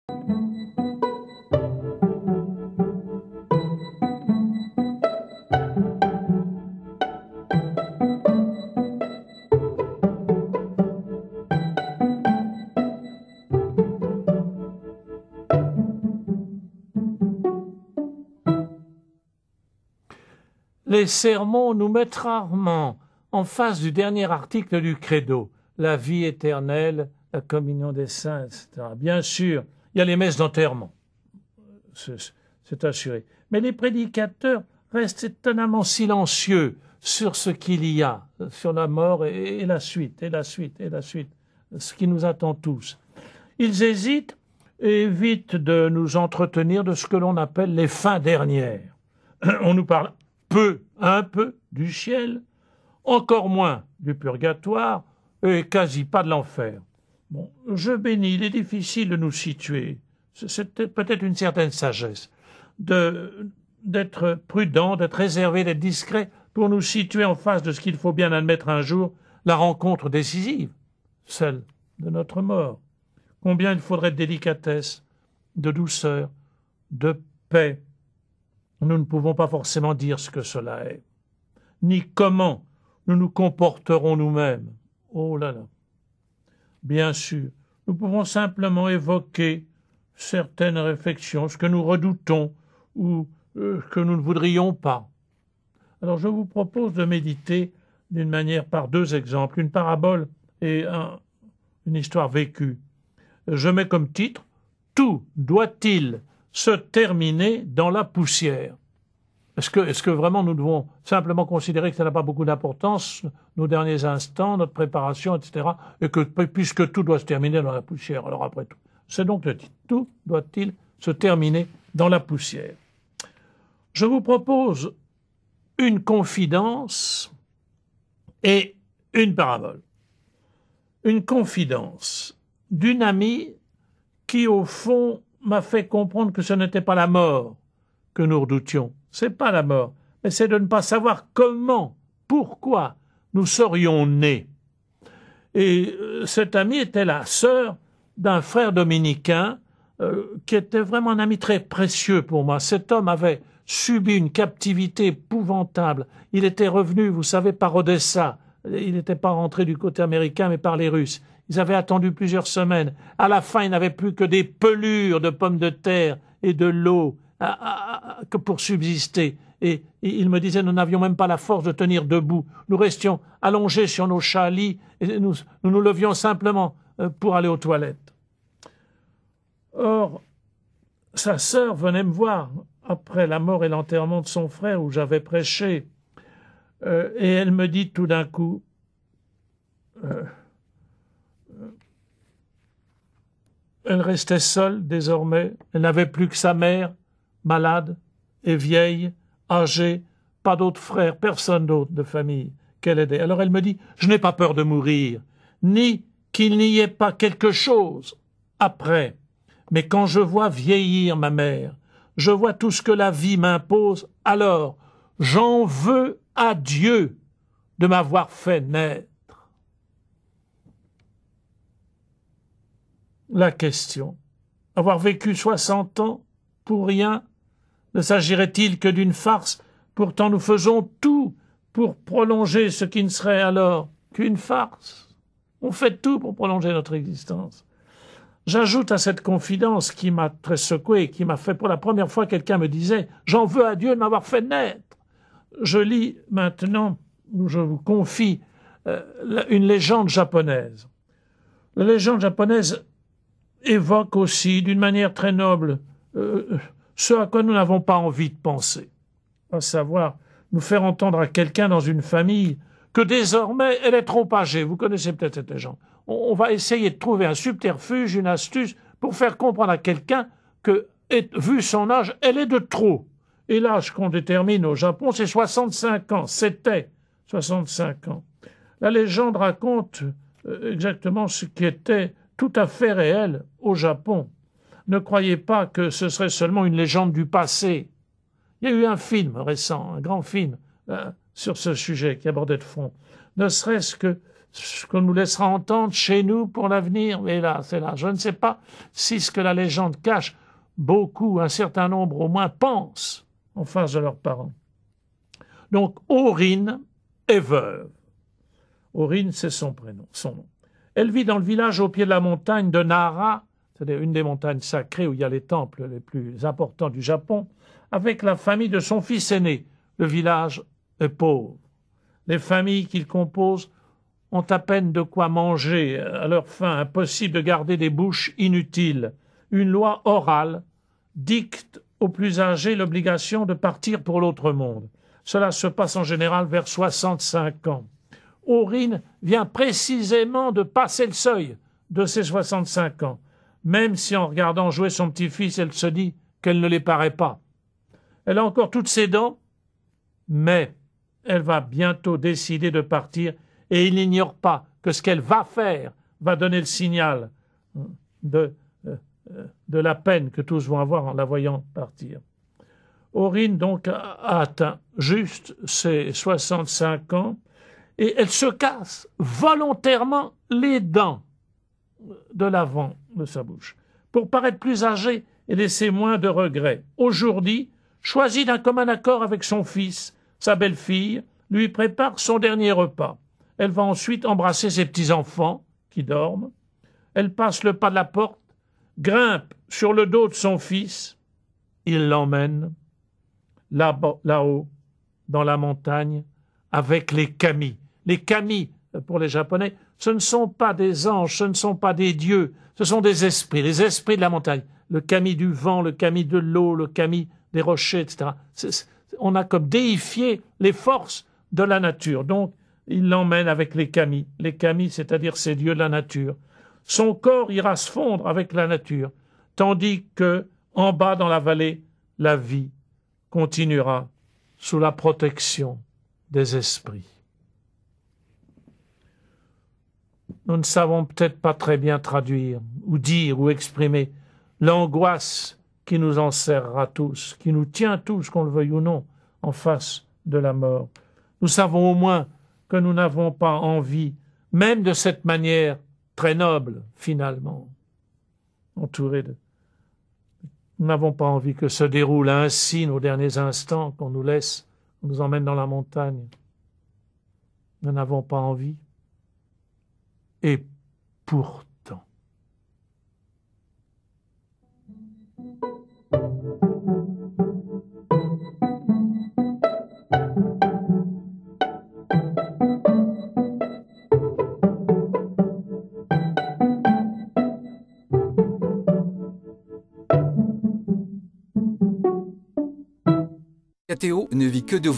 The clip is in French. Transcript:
Les sermons nous mettent rarement en face du dernier article du credo, la vie éternelle, la communion des saints, etc. Bien sûr, il y a les messes d'enterrement, c'est assuré. Mais les prédicateurs restent étonnamment silencieux sur ce qu'il y a, sur la mort et la suite, et la suite, et la suite, ce qui nous attend tous. Ils hésitent et évitent de nous entretenir de ce que l'on appelle les fins dernières. On nous parle un peu du ciel, encore moins du purgatoire et quasi pas de l'enfer. Bon, je bénis, il est difficile de nous situer. C'est peut-être une certaine sagesse d'être prudent, d'être réservé, d'être discret pour nous situer en face de ce qu'il faut bien admettre un jour, la rencontre décisive, celle de notre mort. Combien il faudrait de délicatesse, de douceur, de paix. Nous ne pouvons pas forcément dire ce que cela est, ni comment nous nous comporterons nous-mêmes. Oh là là. Bien sûr, nous pouvons simplement évoquer certaines réflexions, ce que nous redoutons ou que nous ne voudrions pas. Alors je vous propose de méditer d'une manière par deux exemples, une parabole et une histoire vécue. Je mets comme titre « Tout doit-il se terminer dans la poussière ». Est-ce que vraiment nous devons simplement considérer que ça n'a pas beaucoup d'importance, nos derniers instants, notre préparation, etc., et que puisque tout doit se terminer dans la poussière, alors après tout. C'est donc le titre. Tout doit-il se terminer dans la poussière. Je vous propose une confidence et une parabole. Une confidence d'une amie qui, au fond, m'a fait comprendre que ce n'était pas la mort que nous redoutions. C'est pas la mort, mais c'est de ne pas savoir comment, pourquoi nous serions nés. Et cette amie était la sœur d'un frère dominicain qui était vraiment un ami très précieux pour moi. Cet homme avait subi une captivité épouvantable. Il était revenu, vous savez, par Odessa. Il n'était pas rentré du côté américain, mais par les Russes. Ils avaient attendu plusieurs semaines. À la fin, il n'avait plus que des pelures de pommes de terre et de l'eau que pour subsister. Et il me disait, nous n'avions même pas la force de tenir debout. Nous restions allongés sur nos chalits et nous levions simplement pour aller aux toilettes. Or, sa sœur venait me voir après la mort et l'enterrement de son frère où j'avais prêché. Et elle me dit tout d'un coup, elle restait seule désormais, elle n'avait plus que sa mère, malade et vieille, âgée, pas d'autres frères, personne d'autre de famille qu'elle aidait. Alors elle me dit, je n'ai pas peur de mourir, ni qu'il n'y ait pas quelque chose après. Mais quand je vois vieillir ma mère, je vois tout ce que la vie m'impose, alors j'en veux à Dieu de m'avoir fait naître. La question, avoir vécu 60 ans pour rien, ne s'agirait-il que d'une farce? Pourtant nous faisons tout pour prolonger ce qui ne serait alors qu'une farce. On fait tout pour prolonger notre existence. J'ajoute à cette confidence qui m'a très secoué, qui m'a fait pour la première fois quelqu'un me disait « J'en veux à Dieu de m'avoir fait naître ». Je lis maintenant, je vous confie, une légende japonaise. La légende japonaise évoque aussi d'une manière très noble ce à quoi nous n'avons pas envie de penser, à savoir nous faire entendre à quelqu'un dans une famille que désormais elle est trop âgée. Vous connaissez peut-être cette légende. On va essayer de trouver un subterfuge, une astuce pour faire comprendre à quelqu'un que, vu son âge, elle est de trop. Et l'âge qu'on détermine au Japon, c'est 65 ans. C'était 65 ans. La légende raconte exactement ce qui était tout à fait réel au Japon. Ne croyez pas que ce serait seulement une légende du passé. Il y a eu un film récent, un grand film sur ce sujet qui abordait de fond. Ne serait-ce que ce qu'on nous laissera entendre chez nous pour l'avenir. Mais là, c'est là. Je ne sais pas si ce que la légende cache, beaucoup, un certain nombre au moins, pensent en face de leurs parents. Donc, Aurine est veuve. Aurine, c'est son prénom, son nom. Elle vit dans le village au pied de la montagne de Nara, c'est-à-dire une des montagnes sacrées où il y a les temples les plus importants du Japon, avec la famille de son fils aîné. Le village est pauvre. Les familles qu'il compose ont à peine de quoi manger à leur faim, impossible de garder des bouches inutiles. Une loi orale dicte aux plus âgés l'obligation de partir pour l'autre monde. Cela se passe en général vers 65 ans. Aurine vient précisément de passer le seuil de ses 65 ans, même si en regardant jouer son petit-fils, elle se dit qu'elle ne les paraît pas. Elle a encore toutes ses dents, mais elle va bientôt décider de partir et il n'ignore pas que ce qu'elle va faire va donner le signal de la peine que tous vont avoir en la voyant partir. Aurine donc a atteint juste ses 65 ans et elle se casse volontairement les dents de l'avant de sa bouche pour paraître plus âgée et laisser moins de regrets. Aujourd'hui, choisit d'un commun accord avec son fils, sa belle-fille lui prépare son dernier repas. Elle va ensuite embrasser ses petits-enfants qui dorment. Elle passe le pas de la porte, grimpe sur le dos de son fils. Il l'emmène là-haut, dans la montagne, avec les kami. Les kami, pour les Japonais, ce ne sont pas des anges, ce ne sont pas des dieux, ce sont des esprits, les esprits de la montagne. Le kami du vent, le kami de l'eau, le kami des rochers, etc. On a comme déifié les forces de la nature. Donc, il l'emmène avec les kami. Les kami, c'est-à-dire ces dieux de la nature. Son corps ira se fondre avec la nature, tandis que, en bas dans la vallée, la vie continuera sous la protection des esprits. Nous ne savons peut-être pas très bien traduire, ou dire, ou exprimer l'angoisse qui nous enserrera tous, qui nous tient tous, qu'on le veuille ou non, en face de la mort. Nous savons au moins que nous n'avons pas envie, même de cette manière très noble, finalement, entourés de... Nous n'avons pas envie que se déroulent ainsi nos derniers instants, qu'on nous laisse, qu'on nous emmène dans la montagne. Nous n'avons pas envie. Et pourtant... Théo ne vit que de vos